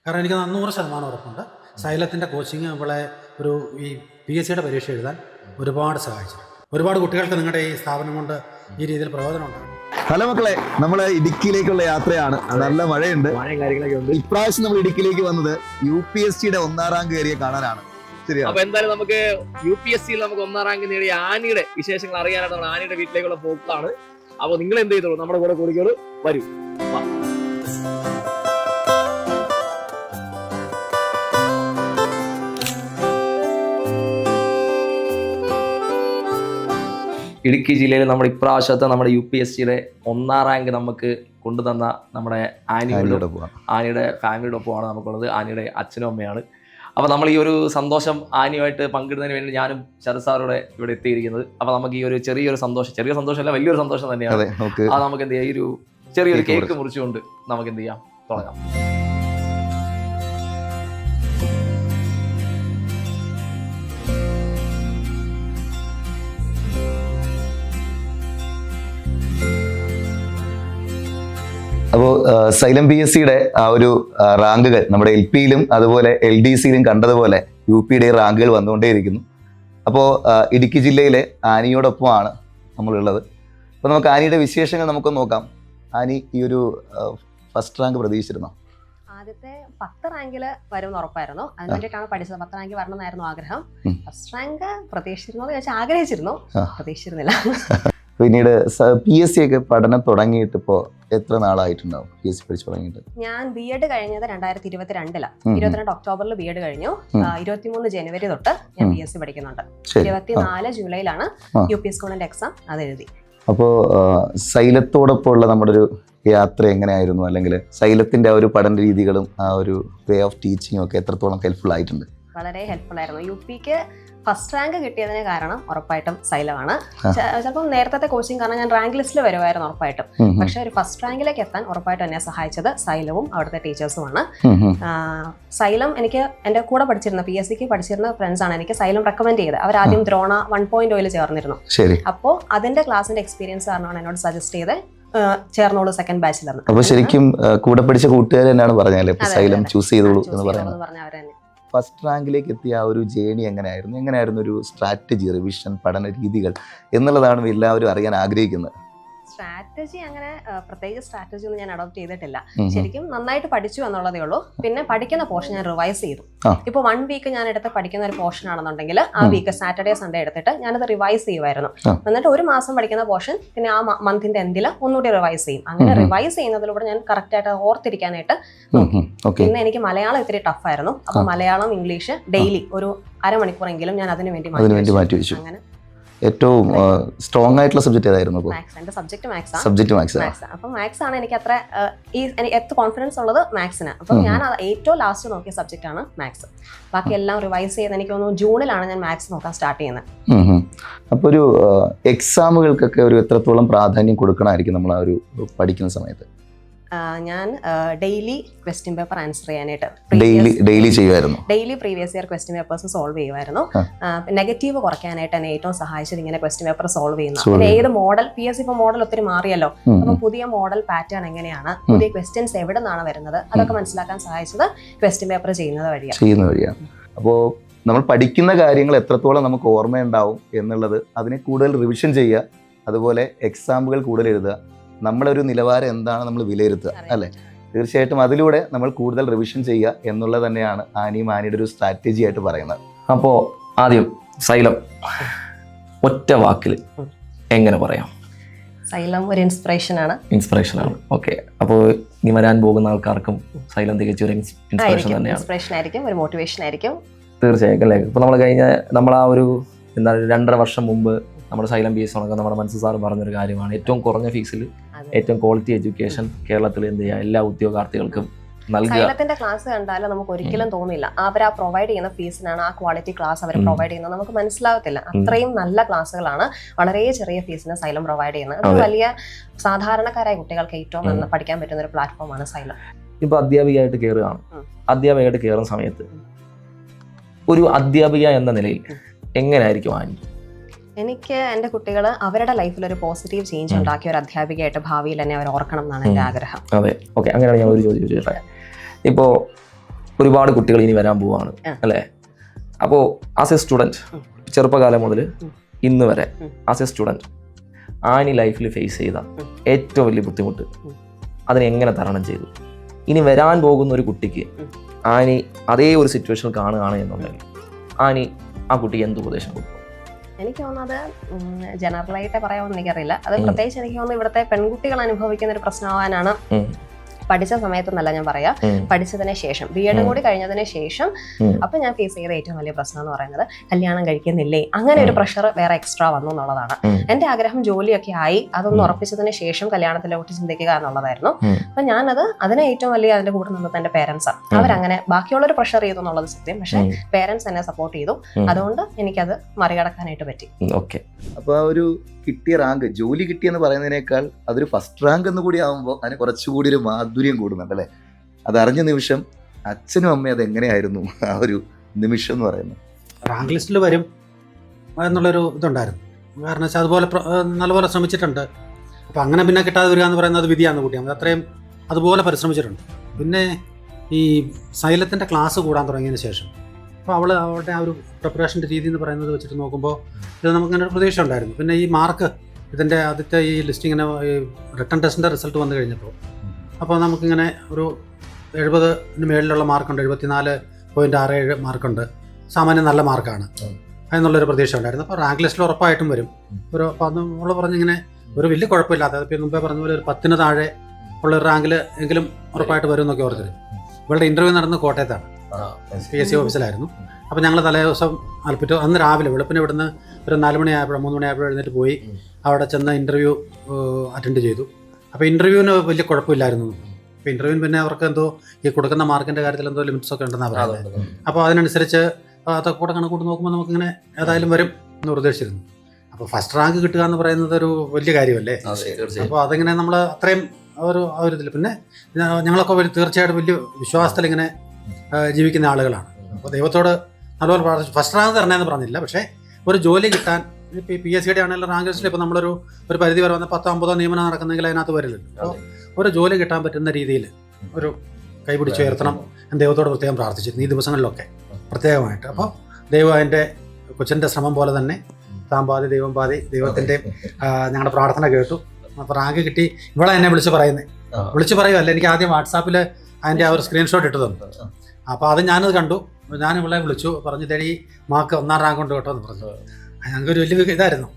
കാരണം എനിക്ക് 100% ഉറപ്പുണ്ട്. സൈലത്തിൻ്റെ കോച്ചിങ് നമ്മളെ ഈ PSCയുടെ പരീക്ഷ എഴുതാൻ ഒരുപാട് സഹായിച്ചു. ഒരുപാട് കുട്ടികൾക്ക് നിങ്ങളുടെ ഈ സ്ഥാപനം കൊണ്ട് ഈ രീതിയിൽ പ്രയോജനം ഉണ്ടാകും. ഹലോ മക്കളെ, നമ്മൾ ഇടുക്കിയിലേക്കുള്ള യാത്രയാണ്. നല്ല മഴയുണ്ട്. ഇപ്രാവശ്യം നമ്മൾ ഇടുക്കിയിലേക്ക് വന്നത് UPSCയുടെ 1ാം റാങ്ക് കയറിയ കാണാനാണ്. ശരിയാണ്. അപ്പൊ എന്തായാലും നമുക്ക് UPSCയിൽ നമുക്ക് 1ാം റാങ്ക് നേടിയ ആനിയുടെ വിശേഷങ്ങൾ അറിയാനായിട്ട് നമ്മൾ ആനിയുടെ വീട്ടിലേക്കുള്ള പോക്കാണ്. അപ്പൊ നിങ്ങൾ എന്ത് ചെയ്തോളൂ, നമ്മുടെ കൂടെ കൂടിക്കോളൂ, വരൂ. ഇടുക്കി ജില്ലയിൽ നമ്മുടെ ഇപ്രാവശ്യത്തെ നമ്മുടെ UPSCയുടെ 1ാം റാങ്ക് നമുക്ക് കൊണ്ടുതന്ന നമ്മുടെ ആനിയുടെ ഫാമിലിയുടെ ഒപ്പമാണ് നമുക്കുള്ളത്. ആനിയുടെ അച്ഛനും അമ്മയാണ്. അപ്പോൾ നമ്മൾ ഈ ഒരു സന്തോഷം ആനിയുമായിട്ട് പങ്കിടുന്നതിന് വേണ്ടി ഞാനും ശരത് സാറോടെ ഇവിടെ എത്തിയിരിക്കുന്നത്. അപ്പോൾ നമുക്ക് ഈ ഒരു ചെറിയ സന്തോഷമല്ല, വലിയൊരു സന്തോഷം തന്നെയാണ്. അത് നമുക്ക് എന്ത് ചെയ്യാം, ഈ ഒരു ചെറിയൊരു കേക്ക് മുറിച്ചുകൊണ്ട് നമുക്ക് എന്ത് ചെയ്യാം, തുടങ്ങാം. അപ്പോൾ സൈലം PSCയുടെ ആ ഒരു റാങ്കുകൾ നമ്മുടെ LPയിലും അതുപോലെ LDCയിലും കണ്ടതുപോലെ UPയുടെ റാങ്കുകൾ വന്നുകൊണ്ടേയിരിക്കുന്നു. അപ്പോൾ ഇടുക്കി ജില്ലയിലെ ആനിയോടൊപ്പമാണ് നമ്മളുള്ളത്. അപ്പോൾ നമുക്ക് ആനിയുടെ വിശേഷങ്ങൾ നമുക്കൊന്ന് നോക്കാം. ആനി, ഈ ഒരു ഫസ്റ്റ് റാങ്ക് പ്രതീക്ഷിച്ചിരുന്നോ? ആദ്യത്തെ 10 റാങ്കിൽ വരുമെന്ന് ഉറപ്പായിരുന്നു. അതിന് വേണ്ടിയിട്ടാണ് പഠിച്ചത്. 10 റാങ്ക് വരണമെന്നായിരുന്നു ആഗ്രഹം. ഫസ്റ്റ് റാങ്ക് പ്രതീക്ഷിച്ചിരുന്നോ എന്ന് ചോദിച്ചാൽ ആഗ്രഹിച്ചിരുന്നു, പ്രതീക്ഷിച്ചിരുന്നില്ല. പിന്നീട് PSC ഒക്കെ പഠനം തുടങ്ങിയിട്ട് ഇപ്പോൾ എത്ര നാളായിട്ടുണ്ടാവും PSC പഠിച്ചു തുടങ്ങിയിട്ട്? ഞാൻ BEd കഴിഞ്ഞത് 2022 22 ഒക്ടോബറിൽ BEd കഴിഞ്ഞു. 23 ജനുവരി തൊട്ട് ഞാൻ PSC പഠിക്കുന്നുണ്ട്. 24 ജൂലൈയിലാണ് UP സ്കൂളിന്റെ എക്സാം അത് എഴുതി. അപ്പോൾ സൈലത്തോടൊപ്പം ഉള്ള നമ്മുടെ ഒരു യാത്ര എങ്ങനെയായിരുന്നു? അല്ലെങ്കിൽ സൈലത്തിന്റെ ആ ഒരു പഠന രീതികളും ആ ഒരു വേ ഓഫ് ടീച്ചിങ്ങും ഒക്കെ എത്രത്തോളം ഹെൽപ്ഫുൾ ആയിട്ടുണ്ട്? വളരെ ഹെൽപ്ഫുൾ ആയിരുന്നു. UPക്ക് ഫസ്റ്റ് റാങ്ക് കിട്ടിയതിന് കാരണം ഉറപ്പായിട്ടും സൈലമാണ്. ചിലപ്പോൾ നേരത്തെ കോച്ചിങ് കാരണം ഞാൻ റാങ്ക് ലിസ്റ്റിൽ വരുമായിരുന്നു ഉറപ്പായിട്ടും. പക്ഷെ ഒരു ഫസ്റ്റ് റാങ്കിലേക്ക് എത്താൻ ഉറപ്പായിട്ടും എന്നെ സഹായിച്ചത് സൈലവും അവിടുത്തെ ടീച്ചേഴ്സുമാണ്. സൈലം എനിക്ക് എൻ്റെ കൂടെ പഠിച്ചിരുന്ന PSCക്ക് പഠിച്ചിരുന്ന ഫ്രണ്ട്സാണ് എനിക്ക് സൈലം റെക്കമെൻഡ് ചെയ്തത്. അവർ ആദ്യം ദ്രോണ 1.0 ചേർന്നിരുന്നു. അപ്പോൾ അതിന്റെ ക്ലാസിന്റെ എക്സ്പീരിയൻസ് കാരണമാണ് എന്നോട് സജസ്റ്റ് ചെയ്ത് ചേർന്നോളൂ സെക്കൻഡ് ബാച്ചിലാണ്. അപ്പോൾ ശരിക്കും കൂടെ പഠിച്ച കൂട്ടുകാർ തന്നെയാണ് പറഞ്ഞാൽ സൈലം ചൂസ് ചെയ്തോളൂ എന്ന് പറയുന്നത്. ഫസ്റ്റ് റാങ്കിലേക്ക് എത്തിയ ആ ഒരു ജേണി എങ്ങനെയായിരുന്നു ഒരു സ്ട്രാറ്റജി, റിവിഷൻ, പഠന രീതികൾ എന്നുള്ളതാണ് എല്ലാവരും അറിയാൻ ആഗ്രഹിക്കുന്നത്. സ്ട്രാറ്റജി അങ്ങനെ പ്രത്യേക സ്ട്രാറ്റജി ഒന്നും ഞാൻ അഡോപ്റ്റ് ചെയ്തിട്ടില്ല. ശരിക്കും നന്നായിട്ട് പഠിച്ചു എന്നുള്ളതേ ഉള്ളൂ. പിന്നെ പഠിക്കുന്ന പോർഷൻ ഞാൻ റിവൈസ് ചെയ്തു. ഇപ്പോൾ 1 വീക്ക് ഞാൻ എടുത്ത് പഠിക്കുന്ന ഒരു പോർഷൻ ആണെന്നുണ്ടെങ്കിൽ ആ വീക്ക് സാറ്റർഡേ സൺഡേ എടുത്തിട്ട് ഞാനത് റിവൈസ് ചെയ്യുമായിരുന്നു. എന്നിട്ട് ഒരു മാസം പഠിക്കുന്ന പോർഷൻ പിന്നെ ആ മന്തിന്റെ എൻഡിൽ ഒന്നുകൂടി റിവൈസ് ചെയ്യും. അങ്ങനെ റിവൈസ് ചെയ്യുന്നതിലൂടെ ഞാൻ കറക്റ്റ് ആയിട്ട് ഓർത്തിരിക്കാനായിട്ട് നോക്കി. പിന്നെ എനിക്ക് മലയാളം ഇത്തിരി ടഫായിരുന്നു. അപ്പൊ മലയാളം, ഇംഗ്ലീഷ് ഡെയിലി ഒരു അരമണിക്കൂറെങ്കിലും ഞാൻ അതിനു വേണ്ടി മാറ്റി വെച്ചു. അങ്ങനെ ഏറ്റവും സ്ട്രോങ് ആയിട്ടുള്ള സബ്ജക്ട് ഏതായിരുന്നു? Subject maths. അപ്പൊ മാത്സ് ആണ് എനിക്ക് അത്ര കോൺഫിഡൻസ് ഉള്ളത് മാത്സിന്. അപ്പൊ ഞാൻ ഏറ്റവും ലാസ്റ്റ് നോക്കിയ സബ്ജക്റ്റ് ആണ് മാത്സ്. ബാക്കി എല്ലാം റിവൈസ് ചെയ്ത് എനിക്ക് തോന്നുന്നു ജൂണിലാണ് ഞാൻ മാത്സ് നോക്കാൻ സ്റ്റാർട്ട് ചെയ്യുന്നത്. അപ്പൊ ഒരു എക്സാമുകൾക്കൊക്കെ ഒരു എത്രത്തോളം പ്രാധാന്യം കൊടുക്കണമായിരിക്കും നമ്മൾ ആ ഒരു പഠിക്കുന്ന സമയത്ത്? ഞാൻ ഡെയിലി ക്വസ്റ്റ്യൻ പേപ്പർ ആൻസർ ചെയ്യാനായിട്ട് daily previous year question papers solve ചെയ്യുമായിരുന്നു. നെഗറ്റീവ് കുറയ്ക്കാനായിട്ട് എന്നെ ഏറ്റവും സഹായിച്ചത് ഇങ്ങനെ ക്വസ്റ്റ്യൻ പേപ്പർ സോൾവ് ചെയ്യുന്നത്. പിന്നെ ഏത് മോഡൽ PSC ഇപ്പോൾ മോഡൽ ഒത്തിരി മാറിയല്ലോ. അപ്പൊ പുതിയ മോഡൽ പാറ്റേൺ എങ്ങനെയാണ്, പുതിയ ക്വസ്റ്റ്യൻസ് എവിടെ നിന്നാണ് വരുന്നത്, അതൊക്കെ മനസ്സിലാക്കാൻ സഹായിച്ചത് ക്വസ്റ്റ്യൻ പേപ്പർ ചെയ്യുന്നത് വഴിയാണ്. അപ്പോൾ നമ്മൾ പഠിക്കുന്ന കാര്യങ്ങൾ എത്രത്തോളം നമുക്ക് ഓർമ്മയുണ്ടാവും എന്നുള്ളത് അതിനെ കൂടുതൽ റിവിഷൻ ചെയ്യുക, അതുപോലെ എക്സാമുകൾ കൂടുതൽ എഴുതുക, നമ്മളൊരു നിലവാരം എന്താണ് നമ്മൾ വിലയിരുത്തുക, അല്ലേ? തീർച്ചയായിട്ടും അതിലൂടെ നമ്മൾ കൂടുതൽ റിവിഷൻ ചെയ്യുക എന്നുള്ളത് തന്നെയാണ് ആനിയുടെ ഒരു സ്ട്രാറ്റജി ആയിട്ട് പറയുന്നത്. അപ്പോൾ ആദ്യം സൈലം ഒറ്റ വാക്കിൽ എങ്ങനെ പറയാം? സൈലം ഒരു ഇൻസ്പിറേഷൻ ആണ്. ഓക്കെ. അപ്പോൾ ഇനി വരാൻ പോകുന്ന ആൾക്കാർക്കും സൈലം തികച്ചൊരു ഇൻസ്പിറേഷൻ തന്നെയാണ്. ഇൻസ്പിറേഷൻ ആയിരിക്കും, ഒരു മോട്ടിവേഷൻ ആയിരിക്കും. തീർച്ചയായും അല്ലേ? ഇപ്പോൾ നമ്മൾ ആ ഒരു 2.5 വർഷം മുമ്പ് നമ്മുടെ സൈലം PSC തുടങ്ങുക നമ്മുടെ മനസ്സ് സാർ പറഞ്ഞൊരു കാര്യമാണ്. ഏറ്റവും കുറഞ്ഞ ഫീസിൽ ഏറ്റവും ക്വാളിറ്റി എഡ്യൂക്കേഷൻ കേരളത്തിൽ എന്ത് ചെയ്യുക എല്ലാ ഉദ്യോഗാർത്ഥികൾക്കും നൽകുക. സൈലത്തിന്റെ ക്ലാസ് കണ്ടാലും നമുക്ക് ഒരിക്കലും തോന്നില്ല അവർ ആ പ്രൊവൈഡ് ചെയ്യുന്ന ഫീസിനാണ് ആ ക്വാളിറ്റി ക്ലാസ് അവർ പ്രൊവൈഡ് ചെയ്യുന്നത്. നമുക്ക് മനസ്സിലാവത്തില്ല. അത്രയും നല്ല ക്ലാസ്സുകളാണ് വളരെ ചെറിയ ഫീസിന് സൈലം പ്രൊവൈഡ് ചെയ്യുന്നത്. അത് വലിയ സാധാരണക്കാരായ കുട്ടികൾക്ക് ഏറ്റവും നല്ല പഠിക്കാൻ പറ്റുന്ന ഒരു പ്ലാറ്റ്ഫോമാണ് സൈലം. ഇപ്പൊ അധ്യാപികയായിട്ട് കയറുകയാണ്. അധ്യാപികയായിട്ട് കയറുന്ന സമയത്ത് ഒരു അധ്യാപിക എന്ന നിലയിൽ എങ്ങനെയായിരിക്കും ആനി? എനിക്ക് എൻ്റെ കുട്ടികൾ അവരുടെ ലൈഫിൽ ഒരു പോസിറ്റീവ് ചേഞ്ച് ഉണ്ടാക്കിയ ഒരു അധ്യാപികയായിട്ട് ഭാവിയിൽ തന്നെ അവർ ഓർക്കണം എന്നാണ് എൻ്റെ ആഗ്രഹം. അതെ, ഓക്കെ. അങ്ങനെയാണ് ഞാൻ ഒരു ചോദ്യം ചോദിച്ചത്. ഇപ്പോൾ ഒരുപാട് കുട്ടികൾ ഇനി വരാൻ പോവാണ് അല്ലേ? അപ്പോൾ ആസ് എ സ്റ്റുഡൻറ്റ് ചെറുപ്പകാലം മുതൽ ഇന്ന് വരെ ആസ് എ സ്റ്റുഡൻറ്റ് ആനി ലൈഫിൽ ഫേസ് ചെയ്ത ഏറ്റവും വലിയ ബുദ്ധിമുട്ട് അതിനെ എങ്ങനെ തരണം ചെയ്തു? ഇനി വരാൻ പോകുന്ന ഒരു കുട്ടിക്ക് ആനി അതേ ഒരു സിറ്റുവേഷൻ കാണുകയാണ് എന്നുണ്ടെങ്കിൽ ആനി ആ കുട്ടിക്ക് എന്ത് ഉപദേശം കൊടുക്കും? എനിക്ക് തോന്നുന്നത് ജനറലായിട്ട് പറയാമെന്ന് എനിക്കറിയില്ല. അത് പ്രത്യേകിച്ച് എനിക്ക് തോന്നുന്നു ഇവിടുത്തെ പെൺകുട്ടികൾ അനുഭവിക്കുന്ന ഒരു പ്രശ്നമാവാനാണ്. പഠിച്ച സമയത്തൊന്നല്ല ഞാൻ പറയാ, പഠിച്ചതിന് ശേഷം ബി.എഡ് കൂടി കഴിഞ്ഞതിന് ശേഷം അപ്പൊ ഞാൻ ഫേസ് ചെയ്ത ഏറ്റവും വലിയ പ്രശ്നം എന്ന് പറയുന്നത് കല്യാണം കഴിക്കുന്നില്ലേ, അങ്ങനെ ഒരു പ്രഷർ വേറെ എക്സ്ട്രാ വന്നു എന്നുള്ളതാണ്. എന്റെ ആഗ്രഹം ജോലിയൊക്കെ ആയി അതൊന്ന് ഉറപ്പിച്ചതിന് ശേഷം കല്യാണത്തിലോട്ട് ചിന്തിക്കുക എന്നുള്ളതായിരുന്നു. അപ്പൊ ഞാനത് അതിനെ ഏറ്റവും വലിയ അതിന്റെ കൂടെ നിന്നത് എന്റെ പേരൻസാണ്. അവരങ്ങനെ ബാക്കിയുള്ളവർ പ്രഷർ ചെയ്തു എന്നുള്ളത് സത്യം, പക്ഷെ പേരൻസ് എന്നെ സപ്പോർട്ട് ചെയ്തു. അതുകൊണ്ട് എനിക്കത് മറികടക്കാനായിട്ട് പറ്റി. ഓക്കെ. അപ്പൊ ആ ഒരു കിട്ടിയ റാങ്ക്, ജോലി കിട്ടിയെന്ന് പറയുന്നതിനേക്കാൾ അതൊരു ഫസ്റ്റ് റാങ്ക് എന്ന് കൂടി ആകുമ്പോൾ അതിന് കുറച്ചുകൂടി ഒരു മാധുര്യം കൂടുന്നുണ്ട് അല്ലേ? അതറിഞ്ഞ നിമിഷം അച്ഛനും അമ്മയും അത് എങ്ങനെയായിരുന്നു ആ ഒരു നിമിഷം എന്ന് പറയുന്നത്? റാങ്ക് ലിസ്റ്റിൽ വരും എന്നുള്ളൊരു ഇതുണ്ടായിരുന്നു. കാരണം വെച്ചാൽ അതുപോലെ നല്ലപോലെ ശ്രമിച്ചിട്ടുണ്ട്. അപ്പം അങ്ങനെ പിന്നെ കിട്ടാതെ വരിക എന്ന് പറയുന്നത് വിധിയാണെന്ന് കൂട്ടിയാണ്. അത്രയും അതുപോലെ പരിശ്രമിച്ചിട്ടുണ്ട്. പിന്നെ ഈ സൈലത്തിൻ്റെ ക്ലാസ് കൂടാൻ തുടങ്ങിയതിന് ശേഷം അപ്പോൾ അവളുടെ ആ ഒരു പ്രിപ്പറേഷൻ്റെ രീതി എന്ന് പറയുന്നത് വെച്ചിട്ട് നോക്കുമ്പോൾ ഇത് നമുക്കിങ്ങനെ ഒരു പ്രതീക്ഷ ഉണ്ടായിരുന്നു. പിന്നെ ഈ മാർക്ക് ഇതിൻ്റെ ആദ്യത്തെ ഈ ലിസ്റ്റിങ്ങിന് ഈ റിട്ടൺ ടെസ്റ്റിൻ്റെ റിസൾട്ട് വന്നു കഴിഞ്ഞപ്പോൾ അപ്പോൾ നമുക്കിങ്ങനെ ഒരു 70-ന് മേളിലുള്ള മാർക്കുണ്ട്, 74.67 മാർക്കുണ്ട്, സാമാന്യം നല്ല മാർക്കാണ് എന്നുള്ളൊരു പ്രതീക്ഷ ഉണ്ടായിരുന്നു. അപ്പോൾ റാങ്ക് ലിസ്റ്റിൽ ഉറപ്പായിട്ടും വരും. അപ്പോൾ അന്ന് നമ്മൾ പറഞ്ഞിങ്ങനെ ഒരു വലിയ കുഴപ്പമില്ലാത്ത, ഇപ്പോൾ മുമ്പേ പറഞ്ഞ പോലെ ഒരു 10-ന് താഴെ ഉള്ള ഒരു റാങ്കിൽ എങ്കിലും ഉറപ്പായിട്ട് വരും എന്നൊക്കെ ഓർത്തിരുന്നു. ഇവളുടെ ഇൻ്റർവ്യൂ നടന്നത് കോട്ടയത്താണ്, PSC ഓഫീസിലായിരുന്നു. അപ്പോൾ ഞങ്ങൾ തലേ ദിവസം അന്ന് രാവിലെ വെളുപ്പിന് ഇവിടുന്ന് ഒരു 4 മണിയായപ്പോഴും 3 മണിയായപ്പോഴും എഴുന്നേറ്റ് പോയി അവിടെ ചെന്ന് ഇൻ്റർവ്യൂ അറ്റൻഡ് ചെയ്തു. അപ്പോൾ ഇൻ്റർവ്യൂവിന് വലിയ കുഴപ്പമില്ലായിരുന്നു. അപ്പോൾ ഇൻ്റർവ്യൂവിന് പിന്നെ അവർക്ക് എന്തോ ഈ കൊടുക്കുന്ന മാർക്കിൻ്റെ കാര്യത്തിൽ എന്തോ ലിമിറ്റ്സ് ഒക്കെ ഉണ്ടെന്നാണ് പറയുന്നത്. അപ്പോൾ അതിനനുസരിച്ച് അതൊക്കെ കൂടെ കണക്കൂട്ട് നോക്കുമ്പോൾ നമുക്കിങ്ങനെ ഏതായാലും വരും എന്ന് പ്രതീക്ഷിച്ചിരുന്നു. അപ്പോൾ ഫസ്റ്റ് റാങ്ക് കിട്ടുക എന്ന് പറയുന്നത് ഒരു വലിയ കാര്യമല്ലേ? അപ്പോൾ അതിങ്ങനെ നമ്മൾ അത്രയും ഒരു ഇതിൽ പിന്നെ ഞങ്ങളൊക്കെ തീർച്ചയായിട്ടും വലിയ വിശ്വാസത്തിൽ ഇങ്ങനെ ജീവിക്കുന്ന ആളുകളാണ്. അപ്പോൾ ദൈവത്തോട് നല്ലപോലെ പ്രാർത്ഥിച്ചു. ഫസ്റ്റ് റാങ്ക് തരണമെന്ന് പറഞ്ഞില്ല, പക്ഷേ ഒരു ജോലി കിട്ടാൻ ഇപ്പോൾ PSCയുടെ ആണെങ്കിലും റാങ്ക് ലിസ്റ്റിൽ ഇപ്പോൾ നമ്മളൊരു പരിധി വരെ വന്ന് 10-50 നിയമനം നടക്കുന്നെങ്കിൽ അതിനകത്ത് വരില്ലല്ലോ. അപ്പോൾ ഒരു ജോലി കിട്ടാൻ പറ്റുന്ന രീതിയിൽ ഒരു കൈപിടിച്ച് ഉയർത്തണം എന്ന് ദൈവത്തോട് പ്രത്യേകം പ്രാർത്ഥിച്ചിരുന്നു ഈ ദിവസങ്ങളിലൊക്കെ പ്രത്യേകമായിട്ട്. അപ്പോൾ ദൈവം അതിൻ്റെ കൊച്ചിൻ്റെ ശ്രമം പോലെ തന്നെ താൻ പാതി ദൈവം പാതി, ദൈവത്തിൻ്റെ ഞങ്ങളുടെ പ്രാർത്ഥന കേട്ടു. അപ്പോൾ റാങ്ക് കിട്ടി. ഇവിടെ എന്നെ വിളിച്ച് പറയുമല്ല, എനിക്ക് ആദ്യം വാട്സാപ്പിൽ അതിൻ്റെ ആ ഒരു സ്ക്രീൻഷോട്ട് ഇട്ട് തന്നു. അപ്പോൾ അത് ഞാനത് കണ്ടു. ഞാൻ ഇവിടെ വിളിച്ചു, പറഞ്ഞു തേടി മാർക്ക് 1ാം റാങ്ക് കൊണ്ട് കേട്ടോ എന്ന് പറഞ്ഞു. ഞങ്ങൾക്കൊരു വലിയ ഇതായിരുന്നു.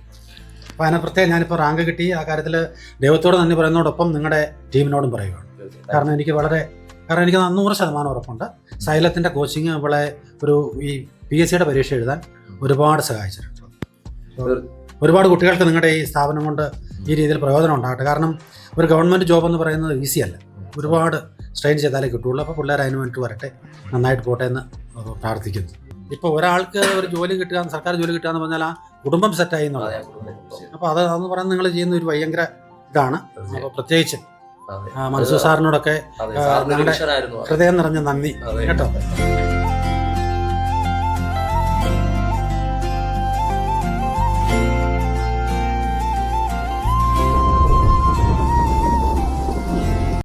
അപ്പോൾ അതിനെ പ്രത്യേകം ഞാനിപ്പോൾ റാങ്ക് കിട്ടി ആ കാര്യത്തിൽ ദൈവത്തോട് നന്ദി പറയുന്നതോടൊപ്പം നിങ്ങളുടെ ടീമിനോടും പറയുകയാണ്. കാരണം എനിക്ക് 100% ഉറപ്പുണ്ട് സൈലത്തിൻ്റെ കോച്ചിങ് അവളെ ഈ PSCയുടെ പരീക്ഷ എഴുതാൻ ഒരുപാട് സഹായിച്ചിട്ടുണ്ട്. ഒരുപാട് കുട്ടികൾക്ക് നിങ്ങളുടെ ഈ സ്ഥാപനം കൊണ്ട് ഈ രീതിയിൽ പ്രയോജനം ഉണ്ടാകട്ടെ. കാരണം ഒരു ഗവൺമെൻറ് ജോബ് എന്ന് പറയുന്നത് ഈസിയല്ല, ഒരുപാട് സ്ട്രെയിൻ ചെയ്താലേ കിട്ടുള്ളൂ. അപ്പോൾ പിള്ളേർ അതിന് വേണ്ടിയിട്ട് വരട്ടെ, നന്നായിട്ട് പോട്ടെ എന്ന് പ്രാർത്ഥിക്കുന്നു. ഇപ്പോൾ ഒരാൾക്ക് ഒരു ജോലി കിട്ടുക, സർക്കാർ ജോലി കിട്ടുക എന്ന് പറഞ്ഞാൽ ആ കുടുംബം സെറ്റായി എന്നുള്ളത്. അപ്പോൾ അതെന്ന് പറയുന്നത് നിങ്ങൾ ചെയ്യുന്ന ഒരു ഭയങ്കര ഇതാണ്. അപ്പോൾ പ്രത്യേകിച്ച് മനസ്സു സാറിനോടൊക്കെ ഞങ്ങളുടെ ഹൃദയം നിറഞ്ഞ നന്ദി കേട്ടോ.